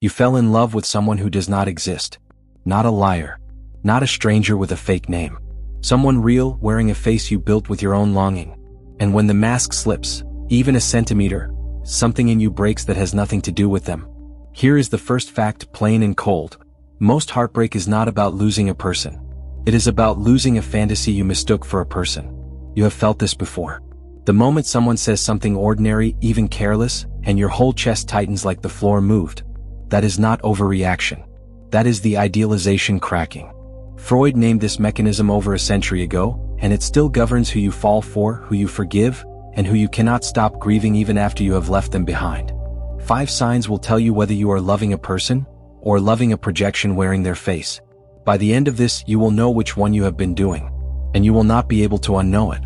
You fell in love with someone who does not exist. Not a liar. Not a stranger with a fake name. Someone real, wearing a face you built with your own longing. And when the mask slips, even a centimeter, something in you breaks that has nothing to do with them. Here is the first fact, plain and cold. Most heartbreak is not about losing a person. It is about losing a fantasy you mistook for a person. You have felt this before. The moment someone says something ordinary, even careless, and your whole chest tightens like the floor moved. That is not overreaction. That is the idealization cracking. Freud named this mechanism over a century ago, and it still governs who you fall for, who you forgive, and who you cannot stop grieving even after you have left them behind. 5 signs will tell you whether you are loving a person, or loving a projection wearing their face. By the end of this, you will know which one you have been doing, and you will not be able to unknow it.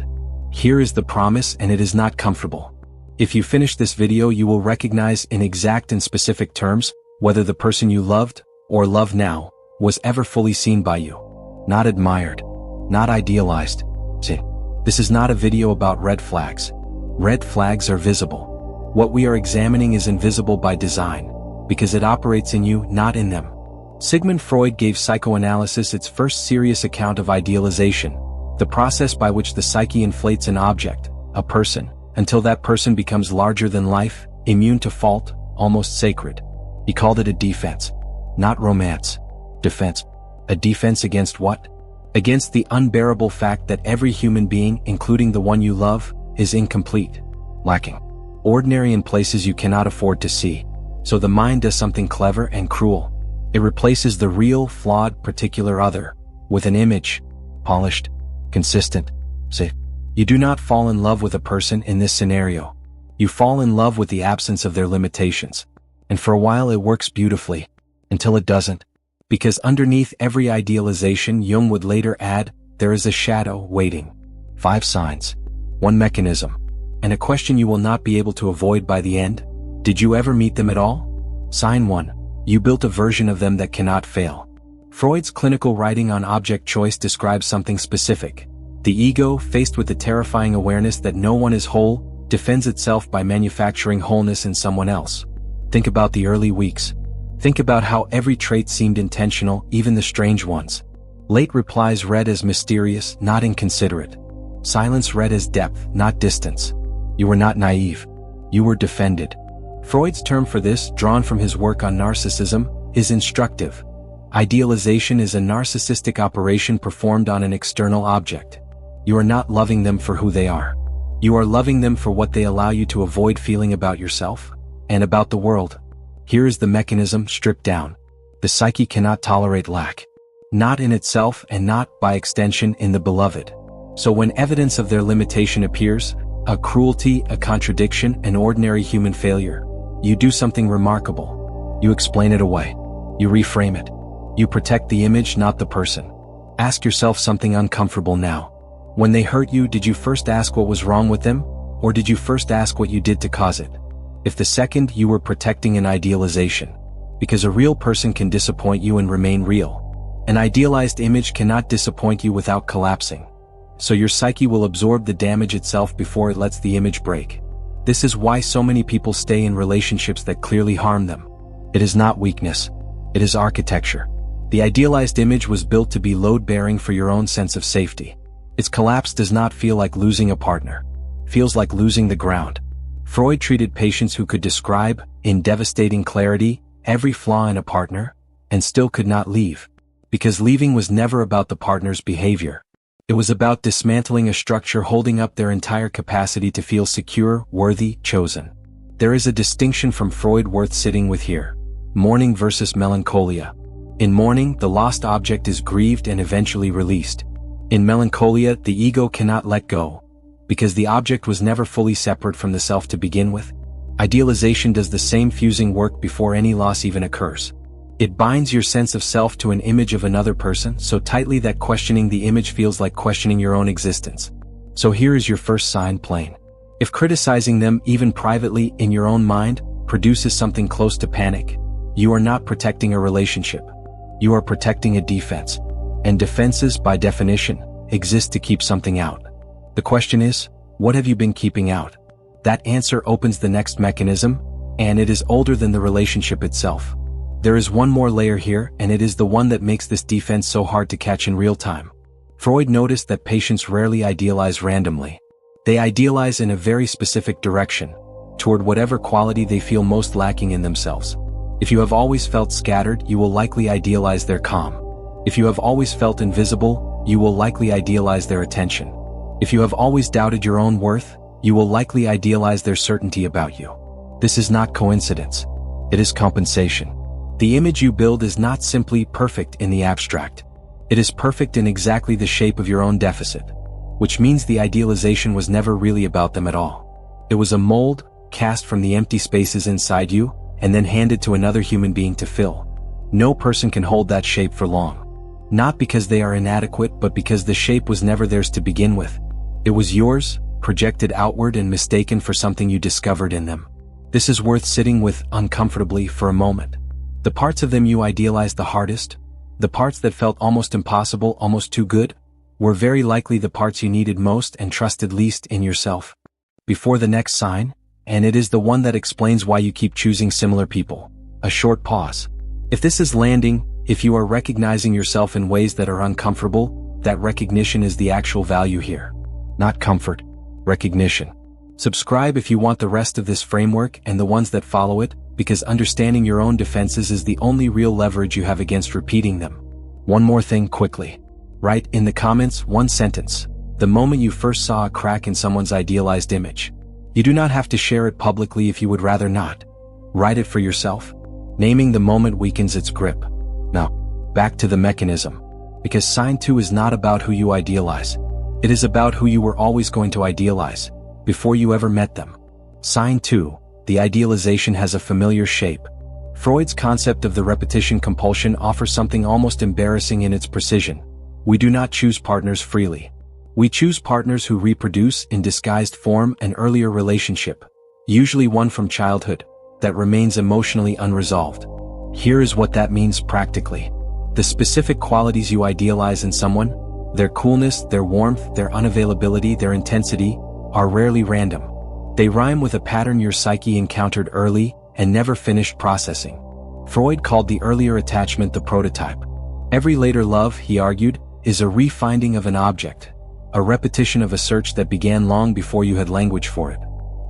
Here is the promise, and it is not comfortable. If you finish this video, you will recognize in exact and specific terms whether the person you loved, or love now, was ever fully seen by you. Not admired. Not idealized. See, this is not a video about red flags. Red flags are visible. What we are examining is invisible by design, because it operates in you, not in them. Sigmund Freud gave psychoanalysis its first serious account of idealization, the process by which the psyche inflates an object, a person, until that person becomes larger than life, immune to fault, almost sacred. He called it a defense. Not romance. Defense. A defense against what? Against the unbearable fact that every human being, including the one you love, is incomplete, lacking, ordinary in places you cannot afford to see. So the mind does something clever and cruel. It replaces the real, flawed, particular other with an image, polished, consistent. See, you do not fall in love with a person in this scenario. You fall in love with the absence of their limitations. And for a while it works beautifully, until it doesn't. Because underneath every idealization, Jung would later add, there is a shadow waiting. 5 signs. 1 mechanism. And a question you will not be able to avoid by the end. Did you ever meet them at all? Sign 1. You built a version of them that cannot fail. Freud's clinical writing on object choice describes something specific. The ego, faced with the terrifying awareness that no one is whole, defends itself by manufacturing wholeness in someone else. Think about the early weeks. Think about how every trait seemed intentional, even the strange ones. Late replies read as mysterious, not inconsiderate. Silence read as depth, not distance. You were not naive. You were defended. Freud's term for this, drawn from his work on narcissism, is instructive. Idealization is a narcissistic operation performed on an external object. You are not loving them for who they are. You are loving them for what they allow you to avoid feeling about yourself and about the world. Here is the mechanism stripped down. The psyche cannot tolerate lack. Not in itself and not, by extension, in the beloved. So when evidence of their limitation appears, a cruelty, a contradiction, an ordinary human failure, you do something remarkable. You explain it away. You reframe it. You protect the image, not the person. Ask yourself something uncomfortable now. When they hurt you, did you first ask what was wrong with them? Or did you first ask what you did to cause it? If the second, you were protecting an idealization. Because a real person can disappoint you and remain real. An idealized image cannot disappoint you without collapsing. So your psyche will absorb the damage itself before it lets the image break. This is why so many people stay in relationships that clearly harm them. It is not weakness. It is architecture. The idealized image was built to be load-bearing for your own sense of safety. Its collapse does not feel like losing a partner. It feels like losing the ground. Freud treated patients who could describe, in devastating clarity, every flaw in a partner, and still could not leave. Because leaving was never about the partner's behavior. It was about dismantling a structure holding up their entire capacity to feel secure, worthy, chosen. There is a distinction from Freud worth sitting with here. Mourning versus melancholia. In mourning, the lost object is grieved and eventually released. In melancholia, the ego cannot let go, because the object was never fully separate from the self to begin with. Idealization does the same fusing work before any loss even occurs. It binds your sense of self to an image of another person so tightly that questioning the image feels like questioning your own existence. So here is your first sign, plain. If criticizing them, even privately, in your own mind, produces something close to panic, you are not protecting a relationship. You are protecting a defense. And defenses, by definition, exist to keep something out. The question is, what have you been keeping out? That answer opens the next mechanism, and it is older than the relationship itself. There is one more layer here, and it is the one that makes this defense so hard to catch in real time. Freud noticed that patients rarely idealize randomly. They idealize in a very specific direction, toward whatever quality they feel most lacking in themselves. If you have always felt scattered, you will likely idealize their calm. If you have always felt invisible, you will likely idealize their attention. If you have always doubted your own worth, you will likely idealize their certainty about you. This is not coincidence. It is compensation. The image you build is not simply perfect in the abstract. It is perfect in exactly the shape of your own deficit, which means the idealization was never really about them at all. It was a mold, cast from the empty spaces inside you, and then handed to another human being to fill. No person can hold that shape for long. Not because they are inadequate, but because the shape was never theirs to begin with. It was yours, projected outward and mistaken for something you discovered in them. This is worth sitting with uncomfortably for a moment. The parts of them you idealized the hardest, the parts that felt almost impossible, almost too good, were very likely the parts you needed most and trusted least in yourself. Before the next sign, and it is the one that explains why you keep choosing similar people, a short pause. If this is landing, if you are recognizing yourself in ways that are uncomfortable, that recognition is the actual value here. Not comfort, recognition. Subscribe if you want the rest of this framework and the ones that follow it, because understanding your own defenses is the only real leverage you have against repeating them. One more thing quickly. Write in the comments one sentence, the moment you first saw a crack in someone's idealized image. You do not have to share it publicly if you would rather not. Write it for yourself. Naming the moment weakens its grip. Now, back to the mechanism. Because sign 2 is not about who you idealize. It is about who you were always going to idealize, before you ever met them. Sign 2, the idealization has a familiar shape. Freud's concept of the repetition compulsion offers something almost embarrassing in its precision. We do not choose partners freely. We choose partners who reproduce in disguised form an earlier relationship, usually one from childhood, that remains emotionally unresolved. Here is what that means practically. The specific qualities you idealize in someone, their coolness, their warmth, their unavailability, their intensity, are rarely random. They rhyme with a pattern your psyche encountered early and never finished processing. Freud called the earlier attachment the prototype. Every later love, he argued, is a refinding of an object, a repetition of a search that began long before you had language for it.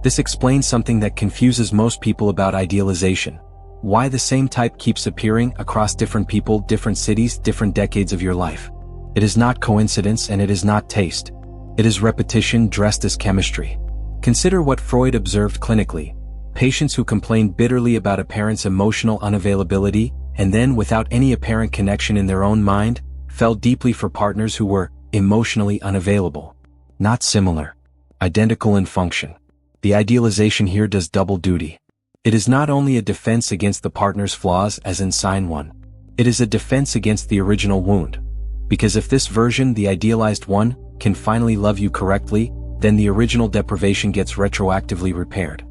This explains something that confuses most people about idealization. Why the same type keeps appearing across different people, different cities, different decades of your life. It is not coincidence and it is not taste. It is repetition dressed as chemistry. Consider what Freud observed clinically. Patients who complained bitterly about a parent's emotional unavailability, and then without any apparent connection in their own mind, fell deeply for partners who were emotionally unavailable. Not similar. Identical in function. The idealization here does double duty. It is not only a defense against the partner's flaws as in sign 1. It is a defense against the original wound. Because if this version, the idealized one, can finally love you correctly, then the original deprivation gets retroactively repaired.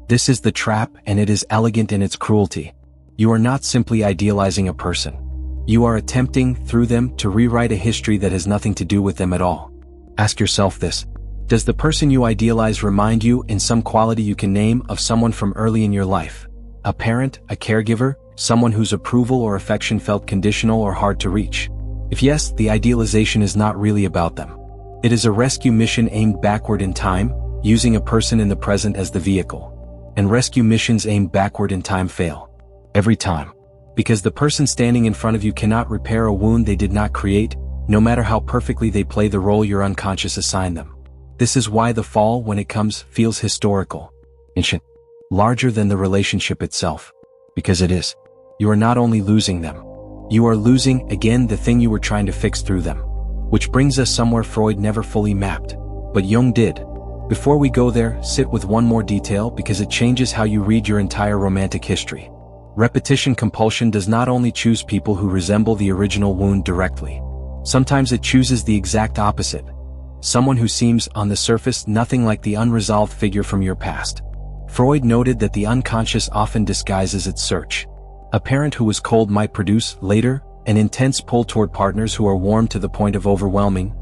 This is the trap, and it is elegant in its cruelty. You are not simply idealizing a person. You are attempting, through them, to rewrite a history that has nothing to do with them at all. Ask yourself this. Does the person you idealize remind you, in some quality you can name, of someone from early in your life? A parent, a caregiver, someone whose approval or affection felt conditional or hard to reach? If yes, the idealization is not really about them. It is a rescue mission aimed backward in time, using a person in the present as the vehicle. And rescue missions aimed backward in time fail. Every time. Because the person standing in front of you cannot repair a wound they did not create, no matter how perfectly they play the role your unconscious assigned them. This is why the fall, when it comes, feels historical, ancient, larger than the relationship itself. Because it is. You are not only losing them. You are losing, again, the thing you were trying to fix through them. Which brings us somewhere Freud never fully mapped. But Jung did. Before we go there, sit with one more detail because it changes how you read your entire romantic history. Repetition compulsion does not only choose people who resemble the original wound directly. Sometimes it chooses the exact opposite. Someone who seems, on the surface, nothing like the unresolved figure from your past. Freud noted that the unconscious often disguises its search. A parent who was cold might produce, later, an intense pull toward partners who are warm to the point of overwhelming,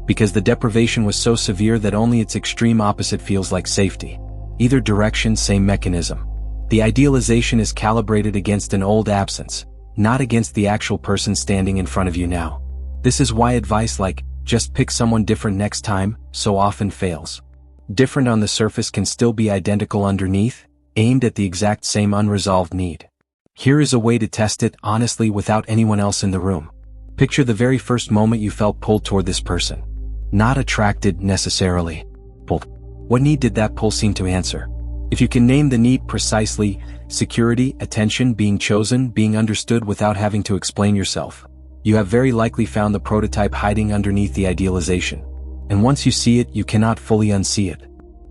because the deprivation was so severe that only its extreme opposite feels like safety. Either direction, same mechanism. The idealization is calibrated against an old absence, not against the actual person standing in front of you now. This is why advice like, just pick someone different next time, so often fails. Different on the surface can still be identical underneath, aimed at the exact same unresolved need. Here is a way to test it honestly without anyone else in the room. Picture the very first moment you felt pulled toward this person. Not attracted necessarily. Pulled. What need did that pull seem to answer? If you can name the need precisely, security, attention, being chosen, being understood without having to explain yourself, you have very likely found the prototype hiding underneath the idealization. And once you see it, you cannot fully unsee it.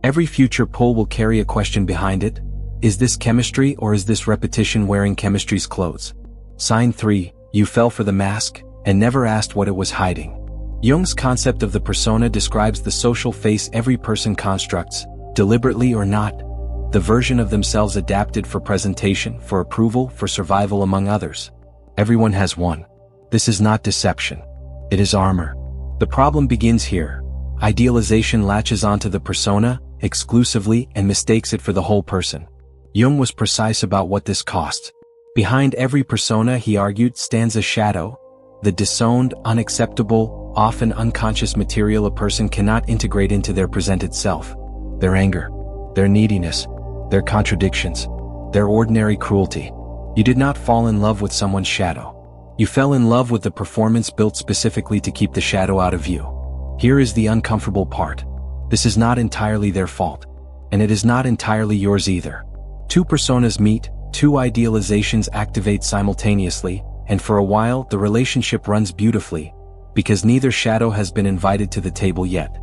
Every future pull will carry a question behind it. Is this chemistry or is this repetition wearing chemistry's clothes? Sign 3, you fell for the mask and never asked what it was hiding. Jung's concept of the persona describes the social face every person constructs, deliberately or not, the version of themselves adapted for presentation, for approval, for survival among others. Everyone has one. This is not deception. It is armor. The problem begins here. Idealization latches onto the persona exclusively and mistakes it for the whole person. Jung was precise about what this costs. Behind every persona, he argued, stands a shadow, the disowned, unacceptable, often unconscious material a person cannot integrate into their presented self. Their anger, their neediness, their contradictions, their ordinary cruelty. You did not fall in love with someone's shadow. You fell in love with the performance built specifically to keep the shadow out of view. Here is the uncomfortable part. This is not entirely their fault. And it is not entirely yours either. Two personas meet, two idealizations activate simultaneously, and for a while the relationship runs beautifully, because neither shadow has been invited to the table yet.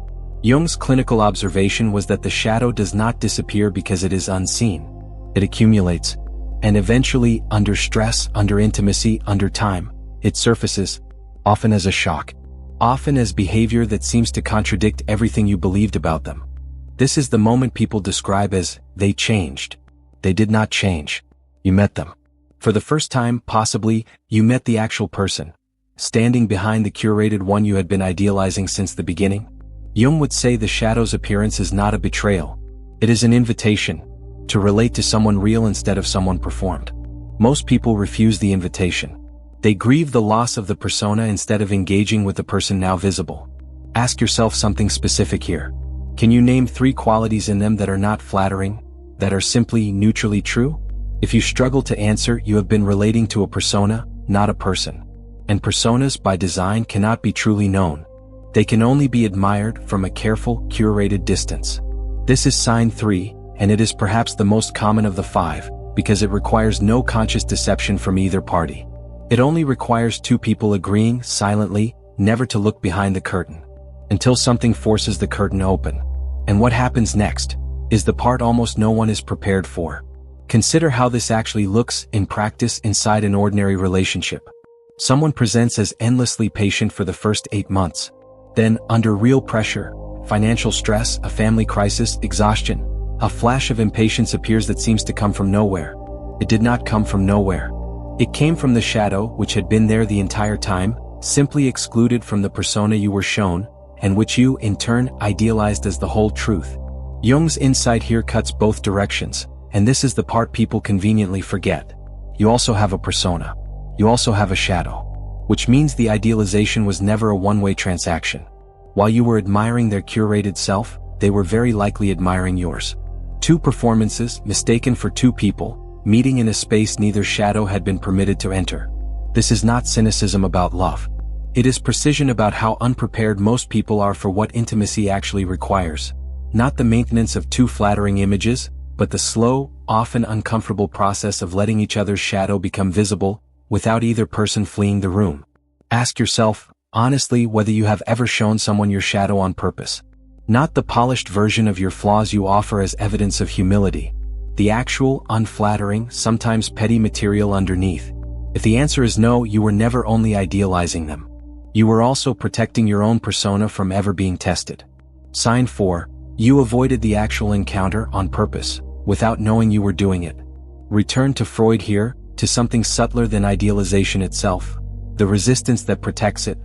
Jung's clinical observation was that the shadow does not disappear because it is unseen. It accumulates. And eventually, under stress, under intimacy, under time, it surfaces, often as a shock, often as behavior that seems to contradict everything you believed about them. This is the moment people describe as, they changed. They did not change. You met them. For the first time, possibly, you met the actual person, standing behind the curated one you had been idealizing since the beginning. Jung would say the shadow's appearance is not a betrayal. It is an invitation to relate to someone real instead of someone performed. Most people refuse the invitation. They grieve the loss of the persona instead of engaging with the person now visible. Ask yourself something specific here. Can you name 3 qualities in them that are not flattering, that are simply neutrally true? If you struggle to answer, you have been relating to a persona, not a person. And personas, by design, cannot be truly known. They can only be admired from a careful, curated distance. This is sign 3, and it is perhaps the most common of the 5, because it requires no conscious deception from either party. It only requires 2 people agreeing, silently, never to look behind the curtain, until something forces the curtain open. And what happens next is the part almost no one is prepared for. Consider how this actually looks in practice inside an ordinary relationship. Someone presents as endlessly patient for the first 8 months. Then, under real pressure, financial stress, a family crisis, exhaustion, a flash of impatience appears that seems to come from nowhere. It did not come from nowhere. It came from the shadow, which had been there the entire time, simply excluded from the persona you were shown, and which you, in turn, idealized as the whole truth. Jung's insight here cuts both directions, and this is the part people conveniently forget. You also have a persona. You also have a shadow. Which means the idealization was never a one-way transaction. While you were admiring their curated self, they were very likely admiring yours. 2 performances, mistaken for 2 people, meeting in a space neither shadow had been permitted to enter. This is not cynicism about love. It is precision about how unprepared most people are for what intimacy actually requires. Not the maintenance of 2 flattering images, but the slow, often uncomfortable process of letting each other's shadow become visible, without either person fleeing the room. Ask yourself, honestly, whether you have ever shown someone your shadow on purpose. Not the polished version of your flaws you offer as evidence of humility. The actual, unflattering, sometimes petty material underneath. If the answer is no, you were never only idealizing them. You were also protecting your own persona from ever being tested. Sign 4, you avoided the actual encounter on purpose, without knowing you were doing it. Return to Freud here, to something subtler than idealization itself, the resistance that protects it.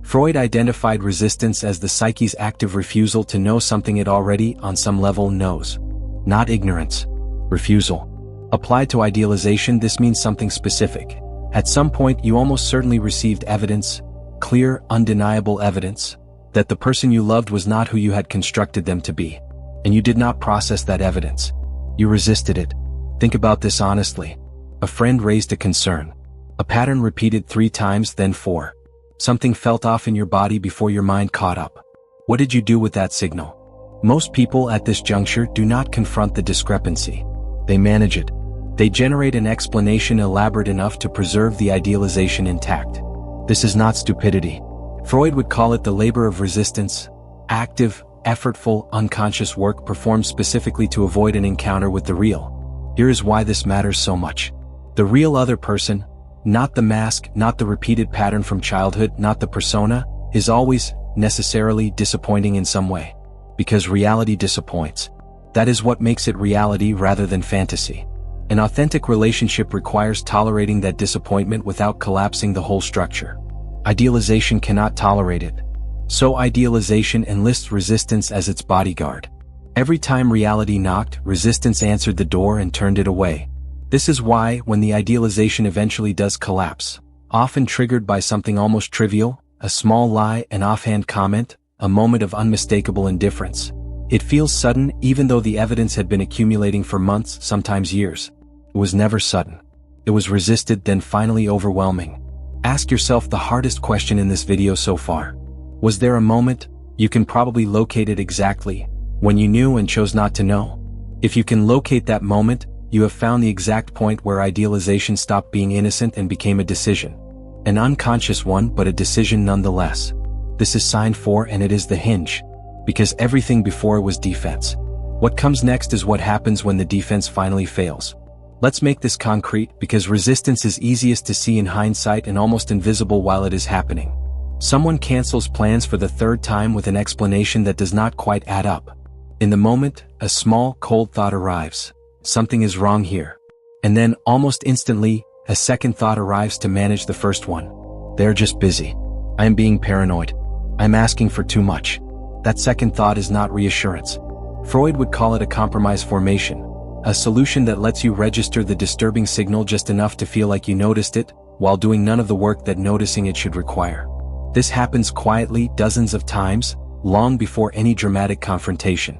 Freud identified resistance as the psyche's active refusal to know something it already, on some level, knows. Not ignorance. Refusal. Applied to idealization, this means something specific. At some point, you almost certainly received evidence, clear, undeniable evidence, that the person you loved was not who you had constructed them to be. And you did not process that evidence. You resisted it. Think about this honestly. A friend raised a concern. A pattern repeated 3 times, then 4. Something felt off in your body before your mind caught up. What did you do with that signal? Most people at this juncture do not confront the discrepancy. They manage it. They generate an explanation elaborate enough to preserve the idealization intact. This is not stupidity. Freud would call it the labor of resistance, active, effortful, unconscious work performed specifically to avoid an encounter with the real. Here is why this matters so much. The real other person, not the mask, not the repeated pattern from childhood, not the persona, is always, necessarily, disappointing in some way. Because reality disappoints. That is what makes it reality rather than fantasy. An authentic relationship requires tolerating that disappointment without collapsing the whole structure. Idealization cannot tolerate it. So idealization enlists resistance as its bodyguard. Every time reality knocked, resistance answered the door and turned it away. This is why, when the idealization eventually does collapse, often triggered by something almost trivial, a small lie, an offhand comment, a moment of unmistakable indifference, it feels sudden even though the evidence had been accumulating for months, sometimes years. It was never sudden. It was resisted, then finally overwhelming. Ask yourself the hardest question in this video so far. Was there a moment, you can probably locate it exactly, when you knew and chose not to know? If you can locate that moment, you have found the exact point where idealization stopped being innocent and became a decision. An unconscious one, but a decision nonetheless. This is sign 4, and it is the hinge. Because everything before was defense. What comes next is what happens when the defense finally fails. Let's make this concrete, because resistance is easiest to see in hindsight and almost invisible while it is happening. Someone cancels plans for the 3rd time with an explanation that does not quite add up. In the moment, a small, cold thought arrives. Something is wrong here. And then, almost instantly, a second thought arrives to manage the first one. They're just busy. I am being paranoid. I'm asking for too much. That second thought is not reassurance. Freud would call it a compromise formation. A solution that lets you register the disturbing signal just enough to feel like you noticed it, while doing none of the work that noticing it should require. This happens quietly, dozens of times, long before any dramatic confrontation.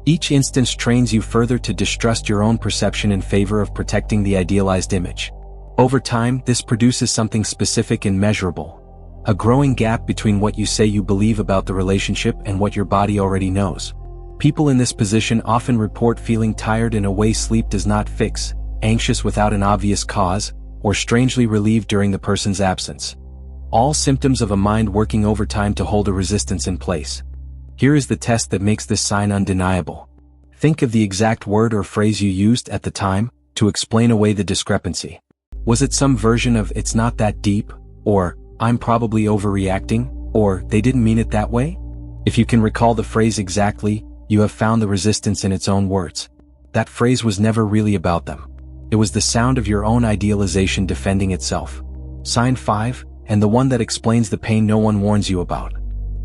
Each instance trains you further to distrust your own perception in favor of protecting the idealized image. Over time, this produces something specific and measurable. A growing gap between what you say you believe about the relationship and what your body already knows. People in this position often report feeling tired in a way sleep does not fix, anxious without an obvious cause, or strangely relieved during the person's absence. All symptoms of a mind working overtime to hold a resistance in place. Here is the test that makes this sign undeniable. Think of the exact word or phrase you used at the time to explain away the discrepancy. Was it some version of "it's not that deep," or "I'm probably overreacting," or "they didn't mean it that way"? If you can recall the phrase exactly, you have found the resistance in its own words. That phrase was never really about them. It was the sound of your own idealization defending itself. Sign 5, and the one that explains the pain no one warns you about.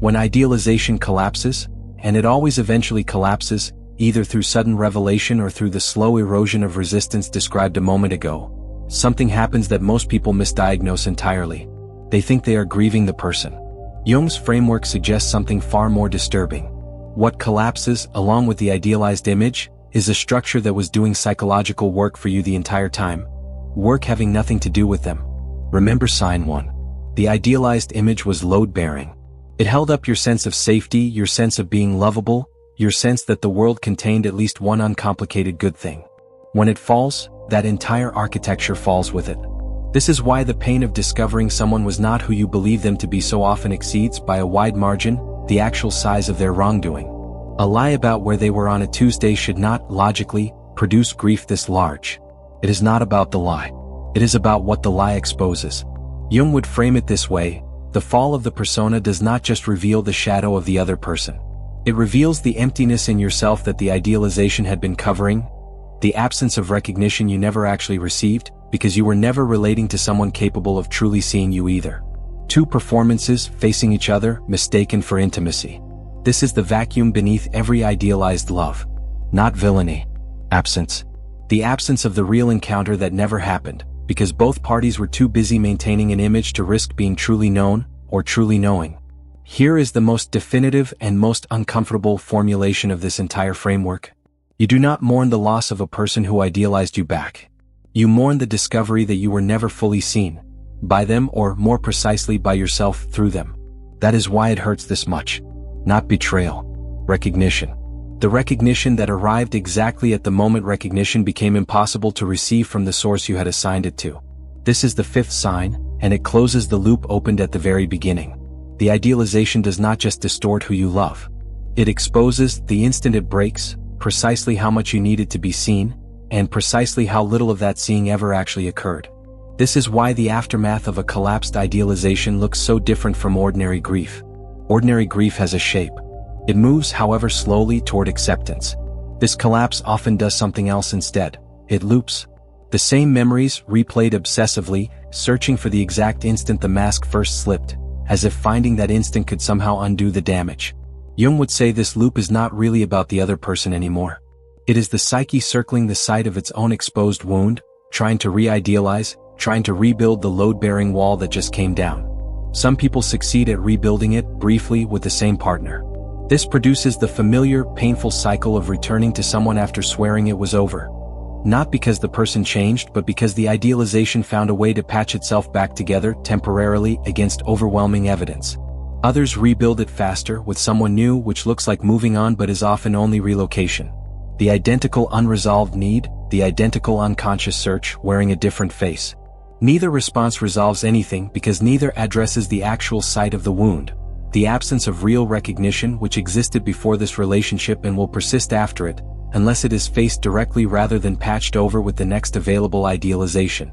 When idealization collapses, and it always eventually collapses, either through sudden revelation or through the slow erosion of resistance described a moment ago, something happens that most people misdiagnose entirely. They think they are grieving the person. Jung's framework suggests something far more disturbing. What collapses, along with the idealized image, is a structure that was doing psychological work for you the entire time. Work having nothing to do with them. Remember sign 1. The idealized image was load-bearing. It held up your sense of safety, your sense of being lovable, your sense that the world contained at least one uncomplicated good thing. When it falls, that entire architecture falls with it. This is why the pain of discovering someone was not who you believe them to be so often exceeds, by a wide margin, the actual size of their wrongdoing. A lie about where they were on a Tuesday should not, logically, produce grief this large. It is not about the lie. It is about what the lie exposes. Jung would frame it this way: the fall of the persona does not just reveal the shadow of the other person. It reveals the emptiness in yourself that the idealization had been covering, the absence of recognition you never actually received, because you were never relating to someone capable of truly seeing you either. Two performances, facing each other, mistaken for intimacy. This is the vacuum beneath every idealized love. Not villainy. Absence. The absence of the real encounter that never happened, because both parties were too busy maintaining an image to risk being truly known, or truly knowing. Here is the most definitive and most uncomfortable formulation of this entire framework. You do not mourn the loss of a person who idealized you back. You mourn the discovery that you were never fully seen by them, or more precisely by yourself through them. That is why it hurts this much. Not betrayal. Recognition. The recognition that arrived exactly at the moment recognition became impossible to receive from the source you had assigned it to. This is the fifth sign, and it closes the loop opened at the very beginning. The idealization does not just distort who you love. It exposes, the instant it breaks, precisely how much you needed to be seen, and precisely how little of that seeing ever actually occurred. This is why the aftermath of a collapsed idealization looks so different from ordinary grief. Ordinary grief has a shape. It moves, however slowly, toward acceptance. This collapse often does something else instead. It loops. The same memories, replayed obsessively, searching for the exact instant the mask first slipped, as if finding that instant could somehow undo the damage. Jung would say this loop is not really about the other person anymore. It is the psyche circling the site of its own exposed wound, trying to re-idealize, trying to rebuild the load-bearing wall that just came down. Some people succeed at rebuilding it, briefly, with the same partner. This produces the familiar, painful cycle of returning to someone after swearing it was over. Not because the person changed, but because the idealization found a way to patch itself back together, temporarily, against overwhelming evidence. Others rebuild it faster, with someone new, which looks like moving on but is often only relocation. The identical unresolved need, the identical unconscious search, wearing a different face. Neither response resolves anything because neither addresses the actual site of the wound. The absence of real recognition which existed before this relationship and will persist after it, unless it is faced directly rather than patched over with the next available idealization.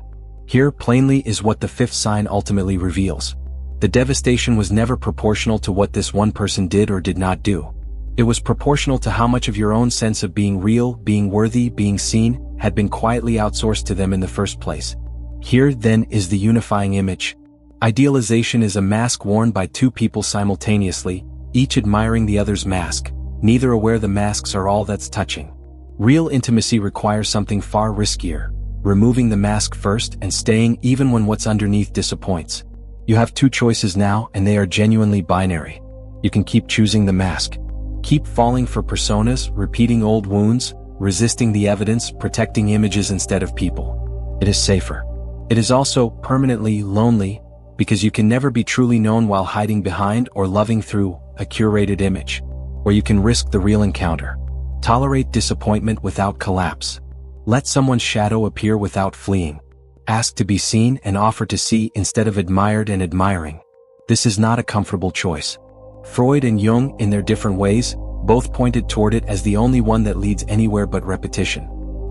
Here, plainly, is what the fifth sign ultimately reveals. The devastation was never proportional to what this one person did or did not do. It was proportional to how much of your own sense of being real, being worthy, being seen, had been quietly outsourced to them in the first place. Here, then, is the unifying image. Idealization is a mask worn by two people simultaneously, each admiring the other's mask, neither aware the masks are all that's touching. Real intimacy requires something far riskier, removing the mask first and staying even when what's underneath disappoints. You have two choices now, and they are genuinely binary. You can keep choosing the mask. Keep falling for personas, repeating old wounds, resisting the evidence, protecting images instead of people. It is safer. It is also permanently lonely, because you can never be truly known while hiding behind or loving through a curated image, where you can risk the real encounter. Tolerate disappointment without collapse. Let someone's shadow appear without fleeing. Ask to be seen and offer to see instead of admired and admiring. This is not a comfortable choice. Freud and Jung, in their different ways, both pointed toward it as the only one that leads anywhere but repetition.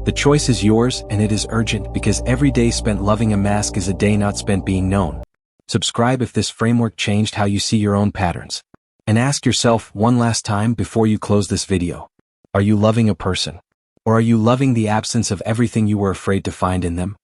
The choice is yours, and it is urgent because every day spent loving a mask is a day not spent being known. Subscribe if this framework changed how you see your own patterns. And ask yourself one last time before you close this video. Are you loving a person? Or are you loving the absence of everything you were afraid to find in them?